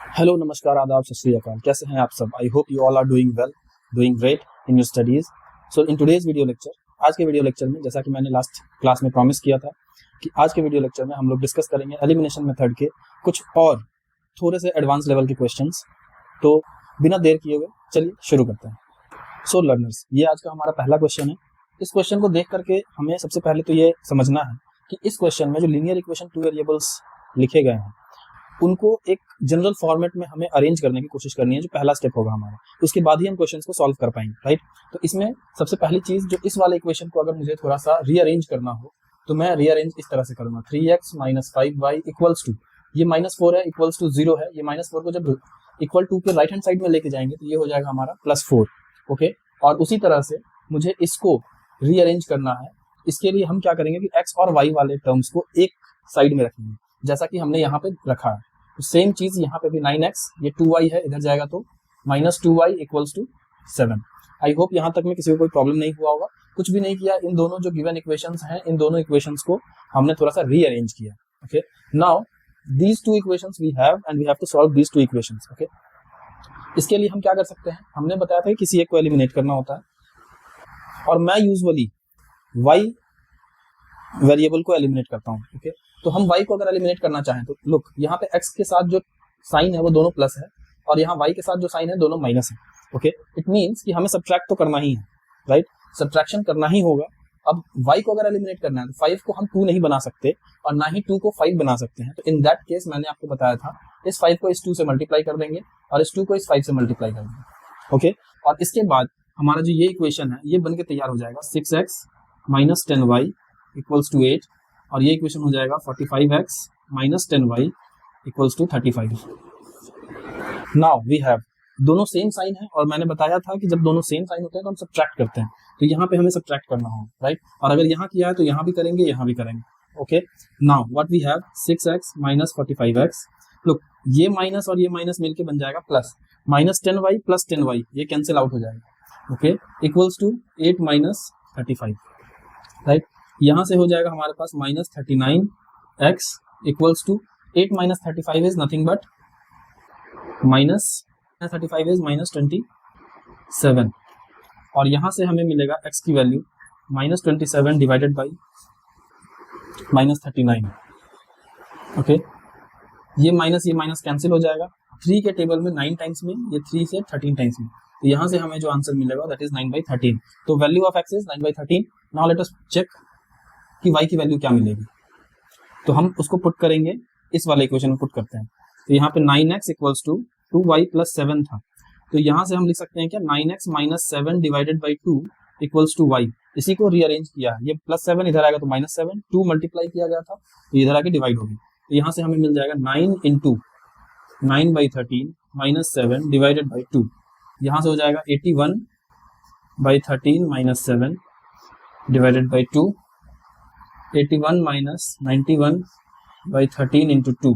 Hello, नमस्कार, आदाब, सत श्री अकाल। कैसे हैं आप सब? I hope you all are doing well, doing great in your studies. So in today's video lecture, आज के वीडियो लेक्चर में, जैसा कि मैंने लास्ट क्लास में प्रॉमिस किया था कि आज के वीडियो लेक्चर में हम लोग डिस्कस करेंगे एलिमिनेशन मेथड के कुछ और थोड़े से एडवांस लेवल के क्वेश्चंस। तो बिना देर किए हुए चलिए शुरू करते हैं। सो लर्नर्स, ये आज का हमारा पहला क्वेश्चन है। इस क्वेश्चन को देख करके हमें सबसे पहले तो ये समझना है कि इस क्वेश्चन में जो लीनियर इक्वेशन टू वेरिएबल्स लिखे गए हैं उनको एक जनरल फॉर्मेट में हमें अरेंज करने की कोशिश करनी है, जो पहला स्टेप होगा हमारा। उसके बाद ही हम क्वेश्चंस को सॉल्व कर पाएंगे, राइट। तो इसमें सबसे पहली चीज, जो इस वाले इक्वेशन को अगर मुझे थोड़ा सा रीअरेंज करना हो तो मैं रीअरेंज इस तरह से करूंगा। 3x - 5y इक्वल्स टू, ये -4 है, इक्वल्स टू 0 है। ये -4 को जब इक्वल टू के राइट हैंड साइड में लेके जाएंगे तो ये हो जाएगा हमारा +4। ओके, और उसी तरह से मुझे इसको रीअरेंज करना है। इसके लिए हम क्या करेंगे कि x और y वाले टर्म्स को एक साइड में रखेंगे, जैसा कि हमने यहाँ पे रखा है। तो सेम चीज यहाँ पे भी 9x, ये 2y है, इधर जाएगा तो -2y equals to 7। I hope यहाँ तक में किसी को कोई प्रॉब्लम नहीं हुआ होगा। कुछ भी नहीं किया, इन दोनों जो गिवन इक्वेशंस हैं, इन दोनों इक्वेशंस को हमने थोड़ा सा रीअरेंज किया। Okay, now these two equations we have and we have to solve these two equations. Okay, इसके लिए हम क्या कर सकते हैं, हमने बताया था कि किसी एक को एलिमिनेट करना होता है और मैं यूजुअली y वेरिएबल को एलिमिनेट करता हूँ। ओके, तो हम y को अगर एलिमिनेट करना चाहें तो लुक, यहाँ पे x के साथ जो साइन है वो दोनों प्लस है और यहाँ y के साथ जो साइन है दोनों माइनस है। ओके, इट मींस कि हमें सब्ट्रैक्ट तो करना ही है, राइट। सब्ट्रैक्शन करना ही होगा। अब y को अगर एलिमिनेट करना है तो 5 को हम 2 नहीं बना सकते और ना ही 2 को 5 बना सकते हैं। तो इन दैट केस मैंने आपको बताया था, इस 5 को इस 2 से मल्टीप्लाई कर देंगे और इस 2 को इस 5 से मल्टीप्लाई कर देंगे। ओके, और इसके बाद हमारा जो ये इक्वेशन है ये बन के तैयार हो जाएगा 6x - 10y इक्वल्स टू 8, और ये इक्वेशन हो जाएगा 45x - 10y equals to 35। Now we have, दोनों सेम साइन है और मैंने बताया था कि जब दोनों सेम साइन होते हैं तो हम सब्ट्रैक्ट करते हैं। तो यहाँ पे हमें सब्ट्रैक्ट करना होगा, राइट। और अगर यहाँ किया है तो यहाँ भी करेंगे, यहाँ भी करेंगे। Okay, now what we have, 6x - 45x। Look, ये माइनस और ये माइनस मिलके बन जाएगा प्लस, -10y + 10y, ये कैंसिल आउट हो जाएगा। Okay, equals to 8 - 35, right. यहाँ से हो जाएगा हमारे पास -39x equals to 8 - 35 is nothing but -35 is -27, और यहाँ से हमें मिलेगा x की वैल्यू -27 डिवाइडेड बाई -39। ओके, ये माइनस कैंसिल हो जाएगा। 3 के टेबल में 9 टाइम्स में, ये 3 से 13 टाइम्स में, तो यहाँ से हमें जो आंसर मिलेगा दैट इज 9/13। तो value of x is 9/13। Now let us check कि y की वैल्यू क्या मिलेगी। तो हम उसको पुट करेंगे, इस वाले इक्वेशन में पुट करते हैं। तो यहाँ पे 9x इक्वल्स टू 2y + 7 था, तो यहाँ से हम लिख सकते हैं क्या, 9x - 7 divided by 2 equals to y। इसी को रीअरेंज किया, ये +7 इधर आएगा तो -7, 2 मल्टीप्लाई किया गया था तो इधर आके डिवाइड होगी। तो यहाँ से हमें मिल जाएगा 9 × 9/13 - 7 डिवाइडेड बाई 2, यहाँ से हो जाएगा 81/13 - 7 डिवाइडेड बाई 2, 81 - 91/13 × 2,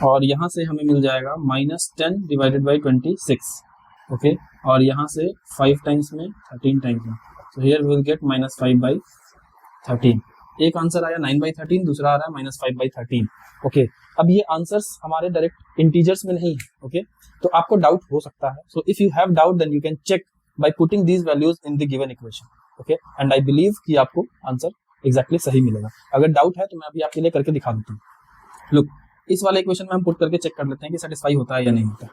और यहाँ से हमें मिल जाएगा -10 डिवाइडेड बाई 26। ओके, और यहाँ से 5 टाइम्स में, 13 टाइम्स में, तो हियर वी विल गेट -5/13। एक आंसर आया 9/13, दूसरा आ रहा है -5/13। ओके, अब ये आंसर्स हमारे डायरेक्ट इंटीजर्स में नहीं है। ओके, तो आपको डाउट हो सकता है, so if you have doubt then you can check by putting these values in the given equation. Okay, and I believe कि आपको आंसर एग्जैक्टली सही मिलेगा। अगर डाउट है तो मैं अभी आपके लिए करके दिखा देता हूँ। लुक, इस वाले इक्वेशन में हम पुट करके चेक कर लेते हैं कि सेटिस्फाई होता है या नहीं होता।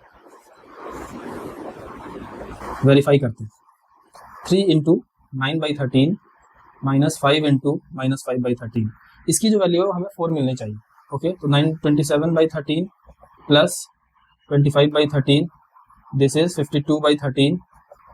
वेरीफाई करते हैं। 3 × 9/13 -5 × -5/13, इसकी जो वैल्यू है हमें 4 मिलनी चाहिए। ओके, तो 927/13 plus 25/13, this is 52/13,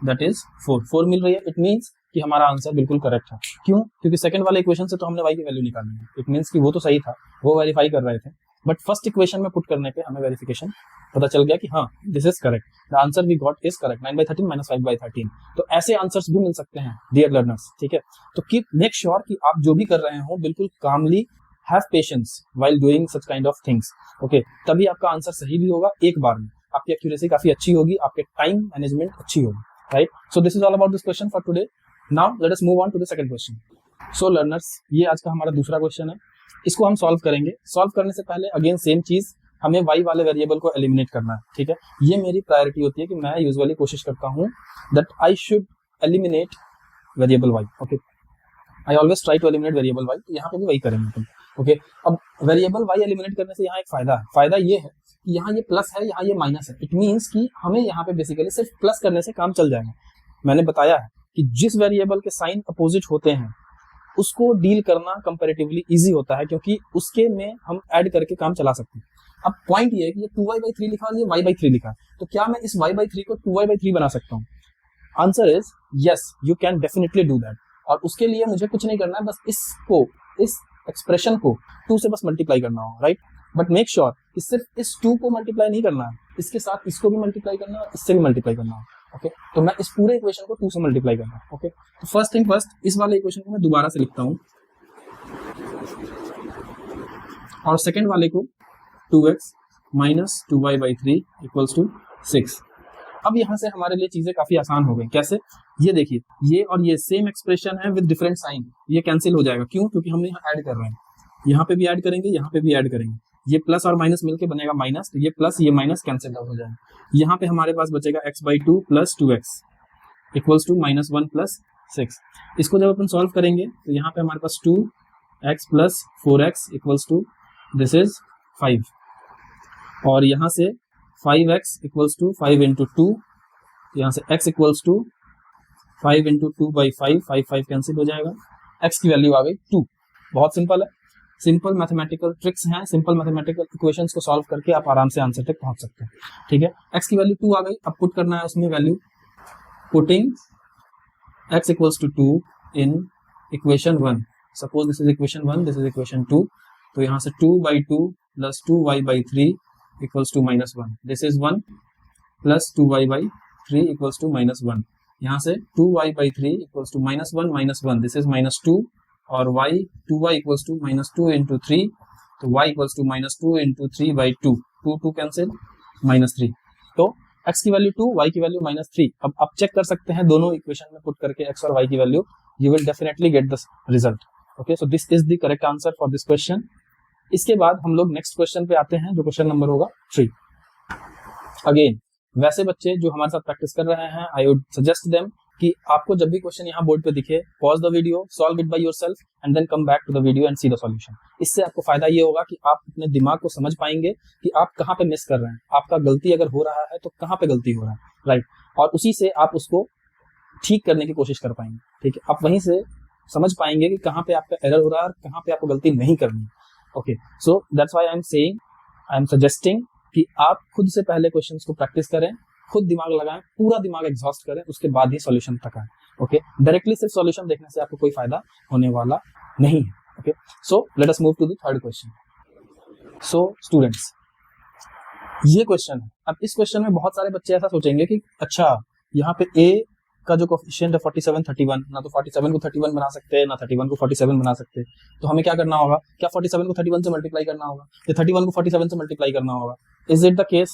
that is 4 मिल रही है। इट मीन्स कि हमारा आंसर बिल्कुल करेक्ट है। क्यों? क्योंकि सेकंड वाले इक्वेशन से तो हमने y की वैल्यू निकाली है। इट मीन्स कि वो तो सही था, वो वेरीफाई कर रहे थे, बट फर्स्ट इक्वेशन में पुट करने पे हमें वेरिफिकेशन पता चल गया कि हाँ, this is correct, the answer we got is correct, 9/13 - 5/13। तो ऐसे आंसर्स भी मिल सकते हैं डियर लर्नर्स, ठीक है। तो कीप मेक श्योर कि आप जो भी कर रहे हो बिल्कुल calmly have patience while doing such kind of things. Okay, तभी आपका आंसर सही भी होगा एक बार में, आपकी एक्यूरेसी काफी अच्छी होगी, आपके टाइम मैनेजमेंट अच्छी होगी, right. So this is all about this question for today. Now let us move on to the second question. So learners, ये आज का हमारा दूसरा क्वेश्चन है, इसको हम सॉल्व करेंगे। सॉल्व करने से पहले अगेन सेम चीज, हमें y वाले वेरिएबल को एलिमिनेट करना है, ठीक है। ये मेरी प्रायोरिटी होती है कि मैं यूजुअली कोशिश करता हूँ that I should eliminate variable y, okay. I always try to eliminate variable y, तो यहाँ पे भी वही करेंगे तुम, ओके। अब वेरिएबल y एलिमिनेट करने से यहाँ एक फायदा है, फायदा ये है कि यहाँ ये प्लस है, यहाँ ये माइनस है। इट मीन्स कि हमें यहाँ पे बेसिकली सिर्फ प्लस करने से काम चल जाएगा। मैंने बताया है कि जिस वेरिएबल के साइन अपोजिट होते हैं उसको डील करना कंपैरेटिवली इजी होता है, क्योंकि उसके में हम ऐड करके काम चला सकते हैं। अब पॉइंट ये है कि ये 2y/3 लिखा और ये y/3 लिखा है, तो क्या मैं इस y/3 को 2y/3 बना सकता हूँ? Answer is yes, you can definitely do that. और उसके लिए मुझे कुछ नहीं करना है, बस इस एक्सप्रेशन को 2 से बस मल्टीप्लाई करना होगा, राइट। बट मेक श्योर कि सिर्फ इस 2 को मल्टीप्लाई नहीं करना है, इसके साथ इसको भी मल्टीप्लाई करना है, इससे भी मल्टीप्लाई करना है, ओके। तो मैं इस पूरे इक्वेशन को 2 से मल्टीप्लाई करना है, ओके। तो फर्स्ट थिंग फर्स्ट, इस वाले इक्वेशन को मैं दोबारा से लिखता हूँ और सेकेंड वाले को 2x - 2y/3 = 6। अब यहाँ से हमारे लिए चीजें काफी आसान हो गई। कैसे? ये देखिए, ये और ये सेम एक्सप्रेशन है विद डिफरेंट साइन, ये कैंसिल हो जाएगा। क्यों? क्योंकि हम यहाँ ऐड कर रहे हैं, यहाँ पे भी ऐड करेंगे, यहाँ पे भी ऐड करेंगे। ये प्लस और माइनस मिलके बनेगा माइनस, तो ये प्लस ये माइनस कैंसिल आउट हो जाएगा। यहाँ पे हमारे पास बचेगा x/2 + 2x = -1 + 6। इसको जब अपन सॉल्व करेंगे तो यहाँ पे हमारे पास 2x + 4x = दिस इज 5, और यहाँ से 5x = 5 × 2, यहाँ से x = 5 × 2/5, 5 कैंसिल हो जाएगा। x की वैल्यू आ गई 2। बहुत सिंपल है, सिंपल मैथमेटिकल ट्रिक्स हैं, सिंपल मैथमेटिकल इक्वेशंस को सॉल्व करके आप आराम से आंसर तक पहुंच सकते हैं, ठीक है। x की वैल्यू 2 आ गई, अब पुट करना है उसमें value, putting x = 2 in equation 1। Suppose this is equation 1, this is equation 2, तो यहाँ से 2/2 + 2y/3 = -1, दिस इज 1 + 2y/3 = -1, यहाँ से 2y/3 = -1, दिस इज -2, और 2y = -2 × 3, तो y = -2 × 3/2, 2 कैंसिल, -3। तो x की वैल्यू 2, y की वैल्यू -3। अब आप चेक कर सकते हैं दोनों इक्वेशन में पुट करके x और y की value, you will definitely get the result, okay. So this is the correct answer for this question. इसके बाद हम लोग नेक्स्ट क्वेश्चन पे आते हैं, जो क्वेश्चन नंबर होगा 3। अगेन, वैसे बच्चे जो हमारे साथ प्रैक्टिस कर रहे हैं, आई वुड सजेस्ट देम कि आपको जब भी क्वेश्चन यहाँ बोर्ड पे दिखे, pause the video, solve it by yourself and then come back to the video and see the solution. इससे आपको फायदा ये होगा कि आप अपने दिमाग को समझ पाएंगे कि आप कहाँ पे मिस कर रहे हैं, आपका गलती अगर हो रहा है तो कहाँ पे गलती हो रहा है, राइट। और उसी से आप उसको ठीक करने की कोशिश कर पाएंगे, ठीक है। आप वहीं से समझ पाएंगे कि कहाँ पे आपका एरर हो रहा है और कहाँ पे आपको गलती नहीं करनी है, okay. So that's why I am suggesting कि आप खुद से पहले क्वेश्चंस को प्रैक्टिस करें, खुद दिमाग लगाएं, पूरा दिमाग एग्जॉस्ट करें, उसके बाद ही सॉल्यूशन तक आए, ओके। डायरेक्टली सिर्फ सॉल्यूशन देखने से आपको कोई फायदा होने वाला नहीं है, okay. So let us move to the third question. So students, ये क्वेश्चन है। अब इस क्वेश्चन में बहुत सारे बच्चे ऐसा सोचेंगे कि अच्छा, यहाँ पे a का जो कोएफिशिएंट है 47, 31, ना तो 47 को 31 बना सकते हैं, ना 31 को 47 बना सकते हैं, तो हमें क्या करना होगा? क्या 47 को 31 से मल्टीप्लाई करना होगा, या 31 को 47 से मल्टीप्लाई करना होगा? Is it the case?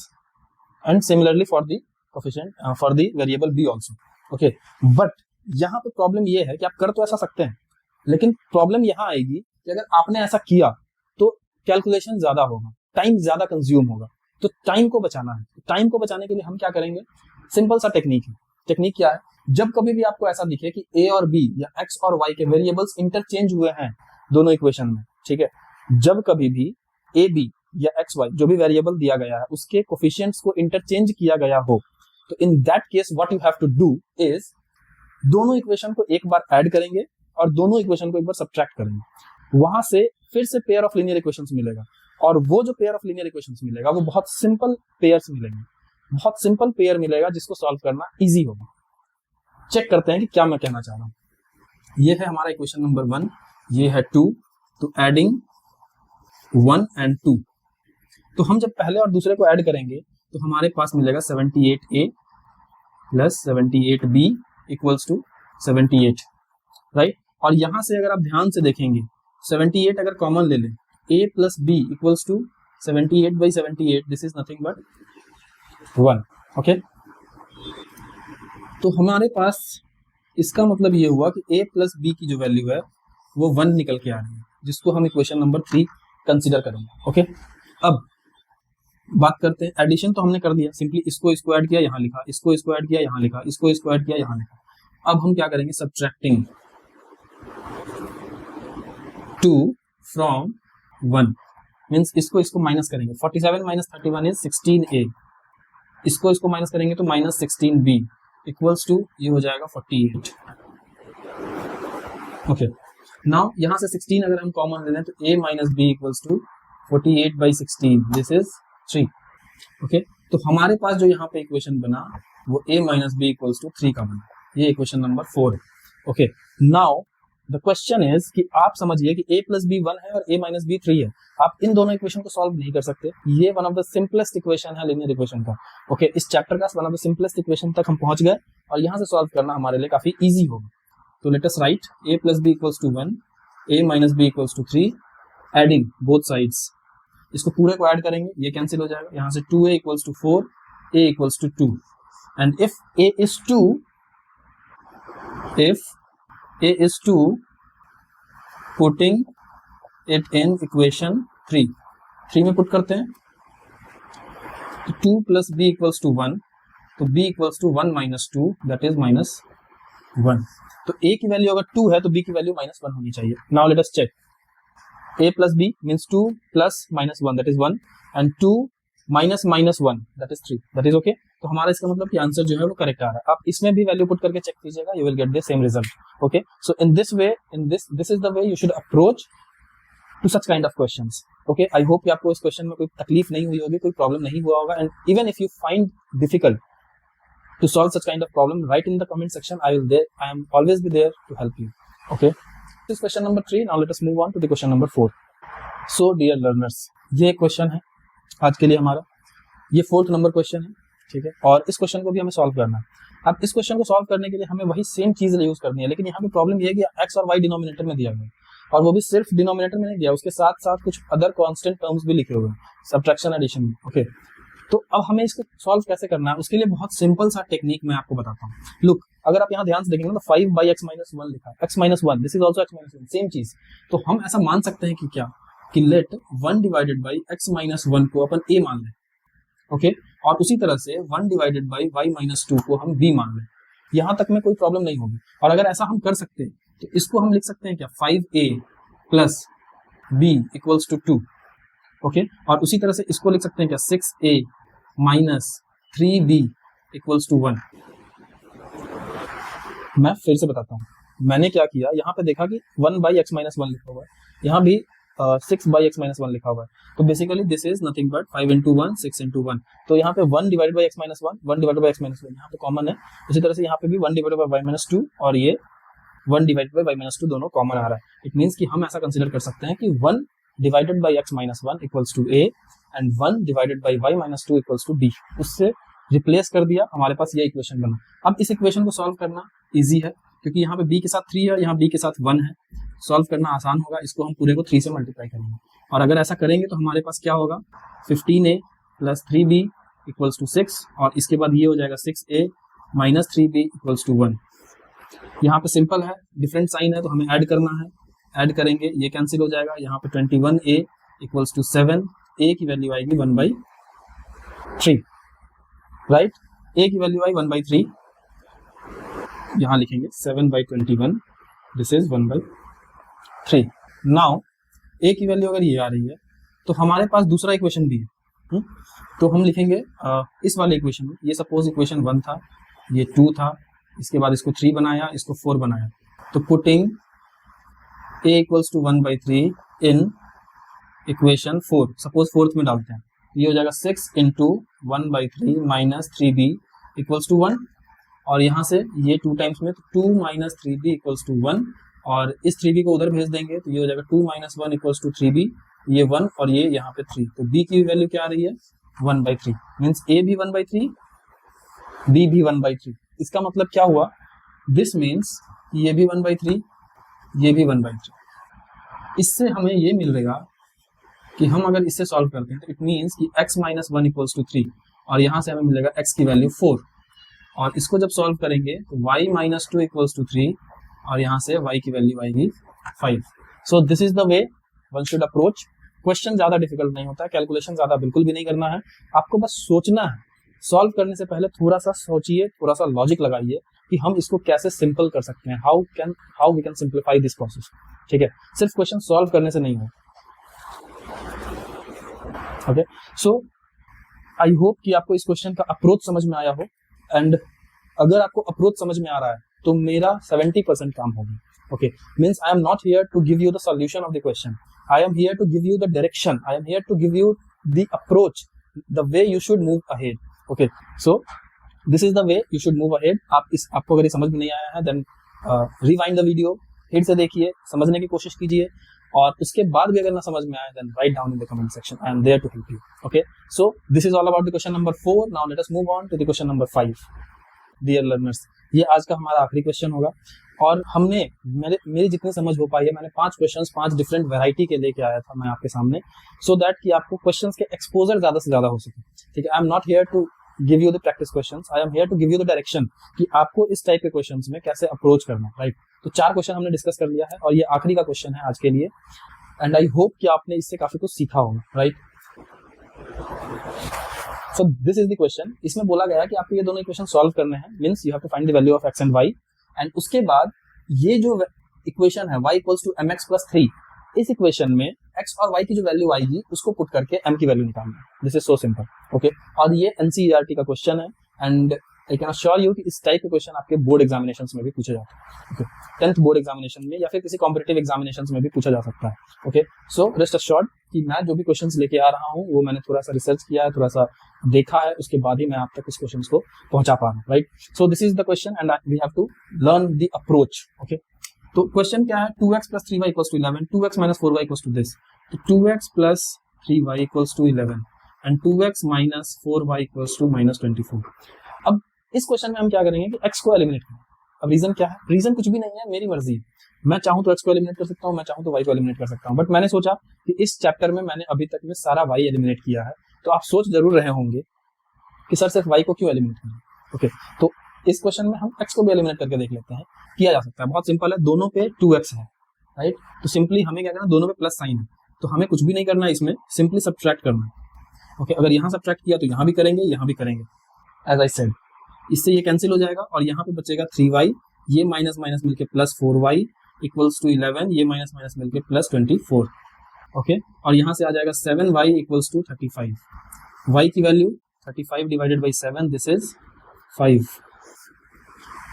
And similarly for the coefficient for the variable b also, okay. But यहाँ पे प्रॉब्लम ये है कि आप कर तो ऐसा सकते हैं, लेकिन प्रॉब्लम यहाँ आएगी कि अगर आपने ऐसा किया तो कैलकुलेशन ज्यादा होगा, टाइम ज्यादा कंज्यूम होगा। तो टाइम को बचाना है, टाइम को बचाने के लिए हम क्या करेंगे? सिंपल सा टेक्निक है। टेक्निक क्या है? जब कभी भी आपको ऐसा दिखे कि a और b या x और y के वेरिएबल्स इंटरचेंज हुए हैं दोनों इक्वेशन में, ठीक है, जब कभी भी a b या x y जो भी वेरिएबल दिया गया है उसके कोफिशिएंट्स को इंटरचेंज किया गया हो, तो in that case what you have to do is दोनों इक्वेशन को एक बार ऐड करेंगे और दोनों इक्वेशन को एक बार सब्ट्रैक्ट करेंगे। वहां से फिर से पेयर ऑफ लीनियर इक्वेशंस मिलेगा, और वो जो पेयर ऑफ लीनियर इक्वेशंस मिलेगा वो बहुत सिंपल पेयर्स मिलेंगे, बहुत सिंपल पेयर मिलेगा जिसको सॉल्व करना इजी होगा। चेक करते हैं कि क्या मैं कहना चाह रहा हूं। ये है हमारा इक्वेशन नंबर 1, ये है 2, तो एडिंग 1 and 2, तो हम जब पहले और दूसरे को ऐड करेंगे तो हमारे पास मिलेगा 78a + 78b = 78, राइट। और यहां से अगर आप ध्यान से देखेंगे 78 अगर कॉमन ले लें, a + b = 78/78, this is nothing but 1, okay. तो हमारे पास इसका मतलब ये हुआ कि a + b की जो वैल्यू है वो 1 निकल के आ रही है, जिसको हम इक्वेशन नंबर 3 कंसीडर करेंगे, ओके। अब बात करते हैं एडिशन, तो हमने कर दिया, सिंपली इसको ऐड किया यहाँ लिखा, इसको ऐड किया यहाँ लिखा, इसको ऐड किया यहाँ लिखा। अब हम क्या करेंगे, सब्ट्रैक्टिंग 2 फ्रॉम 1 मीन्स इसको माइनस करेंगे, 47 माइनस 31 इज 16a, इसको माइनस करेंगे तो माइनस 16b इक्वल्स टू ये हो जाएगा 48। ओके, नाउ यहाँ से 16 अगर हम कॉमन ले लें तो a minus b equals to 48/16, this is 3। Okay, तो हमारे पास जो यहाँ पे इक्वेशन बना वो a minus b equals to 3 का बना, ये इक्वेशन नंबर 4 है। Okay, now the question is कि आप समझिए कि a प्लस b 1 है और a माइनस b 3 है, आप इन दोनों इक्वेशन को सॉल्व नहीं कर सकते, ये one of the simplest equation है लीनियर इक्वेशन का। ओके, इस चैप्टर का one of the simplest equation तक हम पहुंच गए और यहाँ से सॉल्व करना हमारे लिए काफी ईजी होगा। तो let us write a plus b equals to 1, a minus b equals to 3, adding both sides, इसको पूरे को ऐड करेंगे, ये कैंसिल हो जाएगा, यहाँ से 2a equals to 4, a equals to 2, and if a is 2, putting it in equation 3 में पुट करते हैं, तो 2 प्लस b इक्वल्स टू 1, तो b equals to 1 minus 2, that is minus 1। तो a की वैल्यू अगर 2 है तो b की वैल्यू माइनस 1 होनी चाहिए। Now let us check, a plus b means 2 plus minus 1 that is 1, and 2 minus 1 that is 3, that is okay. तो हमारा इसका मतलब कि आंसर जो है वो करेक्ट आ रहा है। आप इसमें भी वैल्यू पुट करके चेक कीजिएगा, you will get the same result. Okay, so in this way, this is the way you should approach to such kind of questions. Okay, I hope कि आपको इस क्वेश्चन में कोई तकलीफ नहीं हुई होगी, कोई प्रॉब्लम नहीं हुआ होगा, and even if you find difficult to solve such kind of problem, write in the comment section. I am always be there to help you. Okay, this is question number 3. Now let us move on to the question number 4. So dear learners, ये question है आज के लिए हमारा, ये 4th number question है, ठीक है, और इस क्वेश्चन को भी हमें सॉल्व करना है। अब इस क्वेश्चन को सॉल्व करने के लिए हमें वही सेम चीज यूज करनी है, लेकिन यहाँ पे प्रॉब्लम ये है कि x और y डिनोमिनेटर में दिया गया, और वो भी सिर्फ डिनोमिनेटर में नहीं दिया, उसके साथ साथ कुछ अदर कांस्टेंट टर्म्स भी लिखे हुए हैं सब्ट्रैक्शन एडिशन में। ओके, तो अब हमें इसको सॉल्व कैसे करना है, उसके लिए बहुत सिंपल सा टेक्निक मैं आपको बताता हूँ। लुक, अगर आप यहाँ ध्यान से देखेंगे तो 5/x-1 लिखा है, x-1, this is also x-1, same चीज। तो हम ऐसा मान सकते हैं कि क्या, कि लेट 1 डिवाइडेड बाई x-1 को अपन a मान लें। ओके, और उसी तरह से 1 डिवाइडेड बाई y-2 को हम b मान लें, यहाँ तक में कोई प्रॉब्लम नहीं होगी। और अगर ऐसा हम कर सकते हैं तो इसको हम लिख सकते हैं क्या, 5a plus b equals to 2। Okay, और उसी तरह से इसको लिख सकते हैं क्या, 6a minus 3b equals to 1। मैं फिर से बताता हूँ, मैंने क्या किया, यहाँ पे देखा कि 1/x-1 लिखा हुआ है, यहाँ भी 6/x-1 लिखा हुआ है, तो basically this is nothing but 5 into 1 6 into 1। तो यहाँ पे 1 divided by x-1, 1 divided by x-1 यहाँ पे कॉमन है, इसी तरह से यहाँ पे भी 1 डिवाइडेड बाई y-2 और ये 1 डिवाइडेड बाई y-2 दोनों कॉमन आ रहा है। इट मीन्स कि हम ऐसा कंसिडर कर सकते हैं कि 1 divided by x-1 equals to a and 1 divided by y-2 equals to b, उससे रिप्लेस कर दिया, हमारे पास ये इक्वेशन बना। अब इस इक्वेशन को सॉल्व करना इजी है, क्योंकि यहाँ पे b के साथ 3 है, यहाँ b के साथ 1 है, सॉल्व करना आसान होगा। इसको हम पूरे को 3 से मल्टीप्लाई करेंगे, और अगर ऐसा करेंगे तो हमारे पास क्या होगा, 15a plus 3b equals to 6, और इसके बाद ये हो जाएगा 6a minus 3b equals to 1। यहाँ पे सिंपल है, डिफरेंट साइन है तो हमें ऐड करना है, ऐड करेंगे, ये कैंसिल हो जाएगा, यहाँ पे 21a इक्वल्स टू 7, a की वैल्यू आएगी 1/3, राइट, a की वैल्यू आई 1/3, यहाँ लिखेंगे 7/21, दिस इज 1/3। नाउ a की वैल्यू अगर ये आ रही है तो हमारे पास दूसरा इक्वेशन भी है, तो हम लिखेंगे इस वाले इक्वेशन में, ये सपोज इक्वेशन 1 था, ये 2 था, इसके बाद इसको 3 बनाया, इसको 4 बनाया, तो putting a equals to 1/3 in equation 4, suppose 4th में डालते हैं, ये हो जाएगा 6 into 1/3 minus 3b equals to 1, और यहाँ से ये 2 टाइम्स में, तो 2 माइनस 3b इक्वल्स टू 1, और इस 3b को उधर भेज देंगे तो ये हो जाएगा 2 माइनस 1 इक्वल्स टू 3b, ये 1 और ये यहाँ पे 3, तो b की वैल्यू क्या आ रही है, 1/3, मीन्स a भी 1/3, b भी 1/3। इसका मतलब क्या हुआ, दिस मीन्स ये भी 1/3, ये भी 1/3। इससे हमें ये मिल रहेगा कि हम अगर इससे सॉल्व करते हैं तो इट मीन्स कि x-1 इक्वल्स टू 3, और यहाँ से हमें मिलेगा x की वैल्यू 4, और इसको जब सॉल्व करेंगे तो y-2 इक्वल्स टू 3, और यहाँ से y की वैल्यू आएगी 5। सो this is the way one should approach question ज्यादा डिफिकल्ट नहीं होता है, कैलकुलेशन ज्यादा बिल्कुल भी नहीं करना है, आपको बस सोचना है। सॉल्व करने से पहले थोड़ा सा सोचिए, थोड़ा सा लॉजिक लगाइए कि हम इसको कैसे सिंपल कर सकते हैं, how we can simplify this process. ठीक है, सिर्फ क्वेश्चन सॉल्व करने से नहीं हो। ओके, सो आई होप कि आपको इस क्वेश्चन का अप्रोच समझ में आया हो, एंड अगर आपको अप्रोच समझ में आ रहा है तो मेरा 70% काम हो गया। Okay, means I am not here to give you the solution of the question. I am here to give you the direction. I am here to give you the approach, the way you should move ahead. Okay, so this is the way you should move ahead. आपको अगर ये समझ में नहीं आया है, then rewind the video, फिर से देखिए, समझने की कोशिश कीजिए, और उसके बाद भी अगर ना समझ में आए, then write down in the comment section. I am there to help you. Okay, so this is all about the question number 4. Now let us move on to the question number 5. Dear learners, ये आज का हमारा आखिरी question होगा, और हमने मेरी जितनी समझ हो पाई है, मैंने 5 क्वेश्चंस 5 डिफरेंट वैरायटी के लेके आया था मैं आपके सामने, सो दैट कि आपको क्वेश्चंस के एक्सपोजर ज्यादा से ज्यादा हो सके। ठीक है, I am not here to give you the practice questions, I am here to give you the direction कि आपको इस टाइप के क्वेश्चंस में कैसे अप्रोच करना है। राइट, तो 4 क्वेश्चन हमने डिस्कस कर लिया है, और ये आखिरी का क्वेश्चन है आज के लिए, एंड आई होप कि आपने इससे काफी कुछ सीखा होगा। Right, so this is the question. इसमें बोला गया है कि आपको ये दोनों इक्वेशन सॉल्व करने हैं, means you have to find the value of x and y, and उसके बाद ये जो इक्वेशन है y इक्वल्स टू mx प्लस 3, इस इक्वेशन में x और y की जो वैल्यू आएगी उसको पुट करके m की वैल्यू निकालना है। This is so simple. Okay, और ये NCERT का क्वेश्चन है, and I can assure you कि इस टाइप के क्वेश्चन आपके बोर्ड एग्जामिनेशंस में भी पूछे जाते हैं। ओके, 10th बोर्ड एग्जामिनेशन में या फिर किसी कॉम्पिटिटिव एग्जामिनेशंस में भी पूछा जा सकता है। ओके, सो रेस्ट अश्योर्ड कि मैं जो भी क्वेश्चंस लेके आ रहा हूँ वो मैंने थोड़ा सा रिसर्च किया है, थोड़ा सा देखा है, उसके बाद ही मैं आप तक इस क्वेश्चंस को पहुंचा पा रहा हूँ। Right, so this is the question and we have to learn the approach. Okay, तो क्वेश्चन क्या है, 2x plus 3y equals to 11, 2x minus 4y equals to this, तो 2x plus 3y equals to 11 and 2x minus 4y equals to minus 24। अब इस question में हम क्या करेंगे कि x को एलिमिनेट करें। अब रीजन क्या है, रीजन कुछ भी नहीं है, मेरी मर्जी है, मैं चाहूं तो x को एलिमिनेट कर सकता हूं, मैं चाहूं तो y को एलिमिनेट कर सकता हूं, बट मैंने सोचा कि इस चैप्टर में मैंने अभी तक में सारा y एलिमिनेट किया है, तो आप सोच जरूर रहे होंगे कि सर सिर्फ y को क्यों एलिमिनेट करना। ओके, तो इस क्वेश्चन में हम x को भी एलिमिनेट करके देख लेते हैं, किया जा सकता है, बहुत सिंपल है, दोनों पे 2x है। राइट, तो सिंपली हमें क्या करना, दोनों पे प्लस साइन है, तो हमें कुछ भी नहीं करना है, इसमें सिंपली सब्ट्रैक्ट करना है। ओके, अगर यहाँ सब्ट्रैक्ट किया तो यहाँ भी करेंगे, यहाँ भी करेंगे, एज आई सेड, इससे ये कैंसिल हो जाएगा और यहाँ पे बचेगा 3y, ये माइनस माइनस मिलके प्लस 4y इक्वल्स टू 11, ये माइनस माइनस मिलके प्लस 24। ओके, और यहाँ से आ जाएगा 7y इक्वल्स टू 35, y की value 35 divided by 7, this is 5,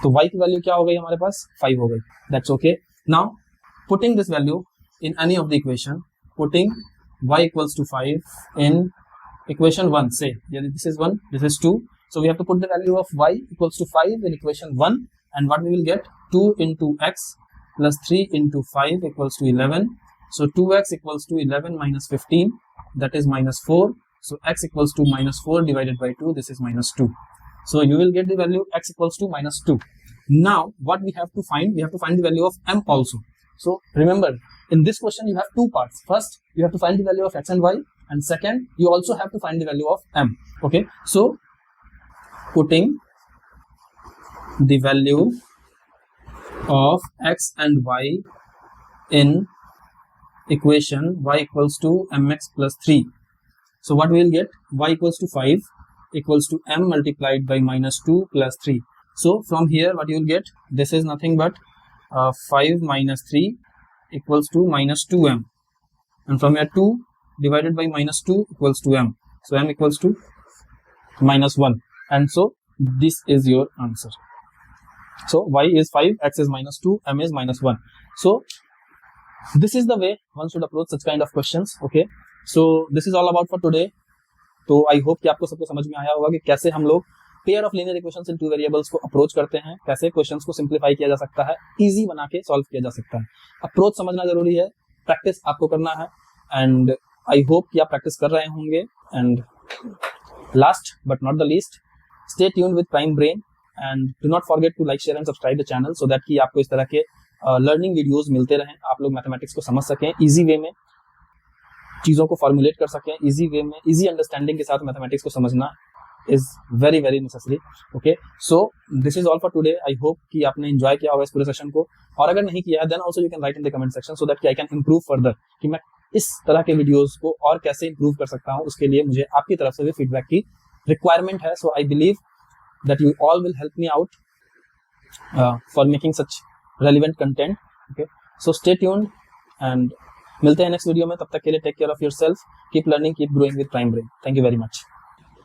तो y की वैल्यू क्या हो गई हमारे पास, 5 हो गई। That's okay. Now putting this value in any of the equation, putting y equals to 5 in equation 1, say this is 1, this is 2, so we have to put the value of y equals to 5 in equation 1, and what we will get, 2 into x plus 3 into 5 equals to 11, so 2x equals to 11 minus 15, that is minus 4, so x equals to minus 4 divided by 2, this is minus 2, so you will get the value x equals to minus 2. Now what we have to find, we have to find the value of m also. So remember, in this question you have two parts. First you have to find the value of x and y, and second you also have to find the value of m. Okay, so putting the value of x and y in equation y equals to mx plus 3, so what we will get, y equals to 5 equals to m multiplied by minus 2 plus 3, so from here what you will get, this is nothing but 5 minus 3 equals to minus 2m, and from here 2 divided by minus 2 equals to m, so m equals to minus 1, and so this is your answer. So y is 5, x is minus 2, m is minus 1. So this is the way one should approach such kind of questions. Okay, so this is all about for today. तो आई hope कि आपको सबको समझ में आया होगा कि कैसे हम लोग pair of linear equations in two variables को अप्रोच करते हैं, कैसे क्वेश्चंस को सिंप्लीफाई किया जा सकता है, इजी बना के सॉल्व किया जा सकता है। अप्रोच समझना जरूरी है, प्रैक्टिस आपको करना है, एंड आई होप कि आप प्रैक्टिस कर रहे होंगे। And last but not the least, stay tuned with Prime Brain, and do not forget to like, share and subscribe the channel, so that कि आपको इस तरह के लर्निंग वीडियोस मिलते रहें, आप लोग मैथमेटिक्स को समझ सकें, इजी वे में चीज़ों को फॉर्मुलेट कर सकें, इजी वे में, इजी अंडरस्टैंडिंग के साथ मैथमेटिक्स को समझना is very very necessary. Okay, so this is all for today. I hope कि आपने एंजॉय किया होगा इस पूरे सेशन को, और अगर नहीं किया है then also you can write in the comment section, so that I can improve further कि मैं इस तरह के वीडियोस को और कैसे इंप्रूव कर सकता हूँ, उसके लिए मुझे आपकी तरफ से भी फीडबैक की रिक्वायरमेंट है. So I believe that you all will help me out for making such relevant content. Okay, so stay tuned and मिलते हैं नेक्स्ट वीडियो में. तब तक के लिए take care of yourself, keep learning, keep growing with Prime Brain. Thank you very much.